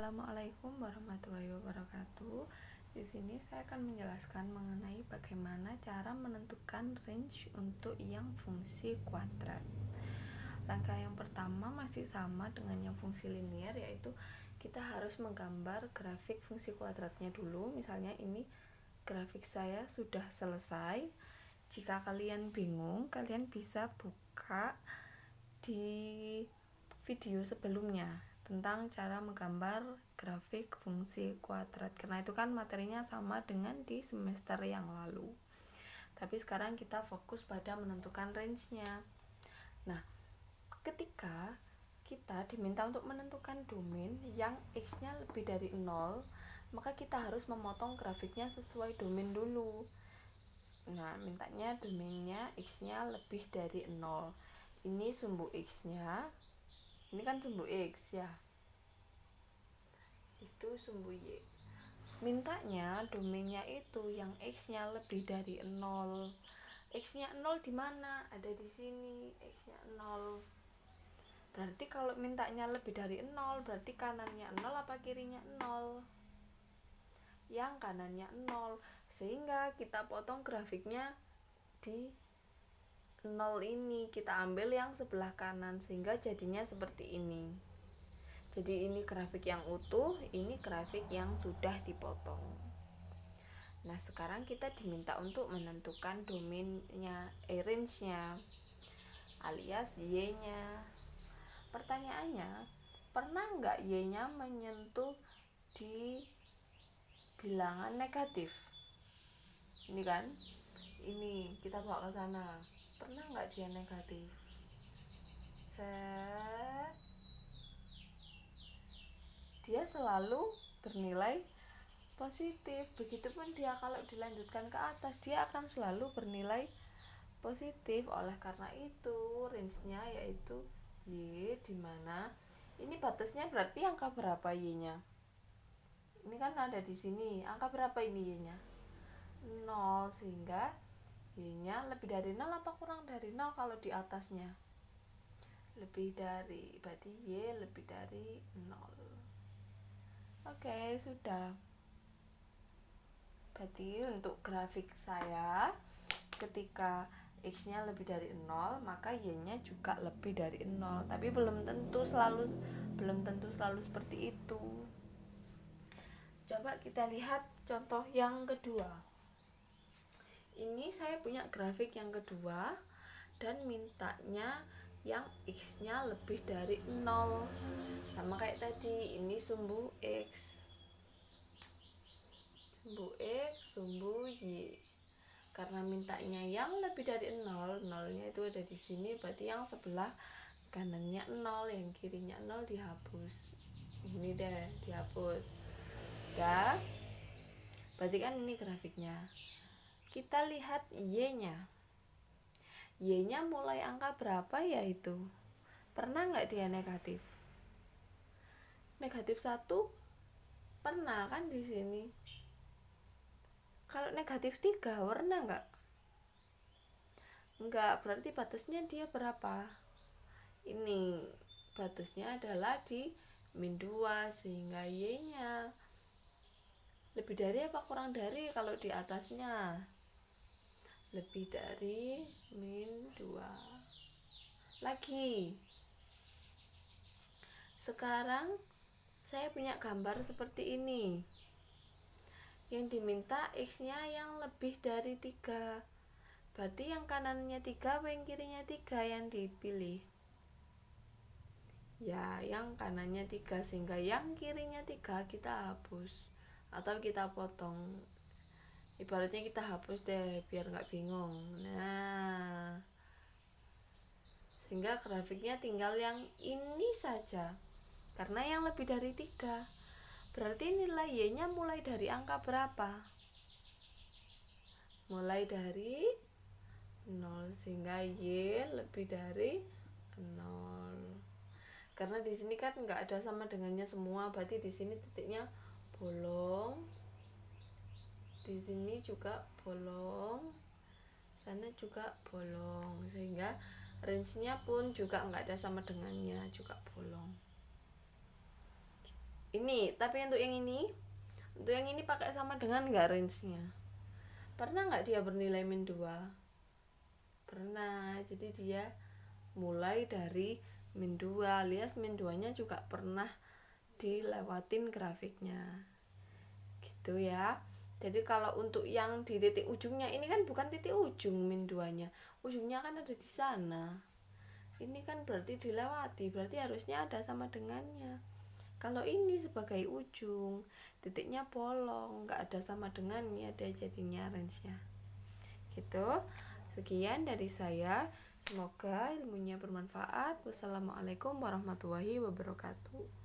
Assalamualaikum warahmatullahi wabarakatuh. Di sini saya akan menjelaskan mengenai bagaimana cara menentukan range untuk yang fungsi kuadrat. Langkah yang pertama masih sama dengan yang fungsi linear, yaitu kita harus menggambar grafik fungsi kuadratnya dulu. Misalnya ini grafik saya sudah selesai. Jika kalian bingung, kalian bisa buka di video sebelumnya tentang cara menggambar grafik fungsi kuadrat, karena itu kan materinya sama dengan di semester yang lalu. Tapi sekarang kita fokus pada menentukan range-nya. Nah, ketika kita diminta untuk menentukan domain yang x-nya lebih dari 0, maka kita harus memotong grafiknya sesuai domain dulu. Nah, mintanya domainnya x-nya lebih dari 0. Ini sumbu x-nya. Ini kan sumbu x ya. Itu sumbu y. Mintanya domainnya itu yang x-nya lebih dari 0. X-nya 0 di mana? Ada di sini. X-nya 0. Berarti kalau mintanya lebih dari 0, berarti kanannya 0 apa kirinya 0? Yang kanannya 0. Sehingga kita potong grafiknya di 0 ini, kita ambil yang sebelah kanan sehingga jadinya seperti ini. Jadi ini grafik yang utuh, ini grafik yang sudah dipotong. Nah, sekarang kita diminta untuk menentukan domainnya, range-nya alias y-nya. Pertanyaannya, pernah nggak y-nya menyentuh di bilangan negatif? Ini kan, ini kita bawa ke sana. Pernah nggak dia negatif? Dia selalu bernilai positif. Begitupun dia kalau dilanjutkan ke atas, dia akan selalu bernilai positif. Oleh karena itu, range-nya yaitu y, di mana ini batasnya berarti angka berapa y-nya? Ini kan ada di sini. Angka berapa ini y-nya? 0, sehingga y-nya lebih dari 0 apa kurang dari 0 kalau di atasnya? Lebih dari, berarti y lebih dari 0. Oke, sudah. Berarti untuk grafik saya, ketika x-nya lebih dari 0, maka y-nya juga lebih dari 0. Tapi belum tentu selalu seperti itu. Coba kita lihat contoh yang kedua. Ini saya punya grafik yang kedua dan mintanya yang x-nya lebih dari 0. Sama kayak tadi, ini sumbu x. Sumbu x, sumbu y. Karena mintanya yang lebih dari 0, 0-nya itu ada di sini, berarti yang sebelah kanannya 0, yang kirinya 0 dihapus. Ini deh, dihapus. Udah. Berarti kan ini grafiknya. Kita lihat y-nya. Y-nya mulai angka berapa ya itu? Pernah nggak dia negatif? Negatif 1? Pernah kan di sini. Kalau negatif 3, pernah nggak? Enggak, berarti batasnya dia berapa? Ini batasnya adalah di min 2, sehingga y-nya lebih dari apa kurang dari kalau di atasnya? Lebih dari min 2. Lagi. Sekarang saya punya gambar seperti ini. Yang diminta x-nya yang lebih dari 3. Berarti yang kanannya 3 apa yang kirinya 3 yang dipilih? Ya, yang kanannya 3, sehingga yang kirinya 3 kita hapus atau kita potong. Ibaratnya kita hapus deh biar nggak bingung. Nah, sehingga grafiknya tinggal yang ini saja. Karena yang lebih dari 3, berarti nilai y-nya mulai dari angka berapa? Mulai dari 0, sehingga y lebih dari 0. Karena di sini kan nggak ada sama dengannya semua, berarti di sini titiknya bolong, di sini juga bolong, sana juga bolong, sehingga range-nya pun juga nggak ada sama dengannya, juga bolong. Ini, tapi untuk yang ini pakai sama dengan nggak range-nya? Pernah nggak dia bernilai min 2? Pernah. Jadi dia mulai dari min 2 alias min 2 nya juga pernah dilewatin grafiknya gitu ya. Jadi kalau untuk yang di titik ujungnya ini kan bukan titik ujung min 2 nya, ujungnya kan ada di sana. Ini kan berarti dilewati, berarti harusnya ada sama dengannya. Kalau ini sebagai ujung, titiknya bolong, nggak ada sama dengannya, dia jadinya range-nya gitu. Sekian dari saya, semoga ilmunya bermanfaat. Wassalamualaikum warahmatullahi wabarakatuh.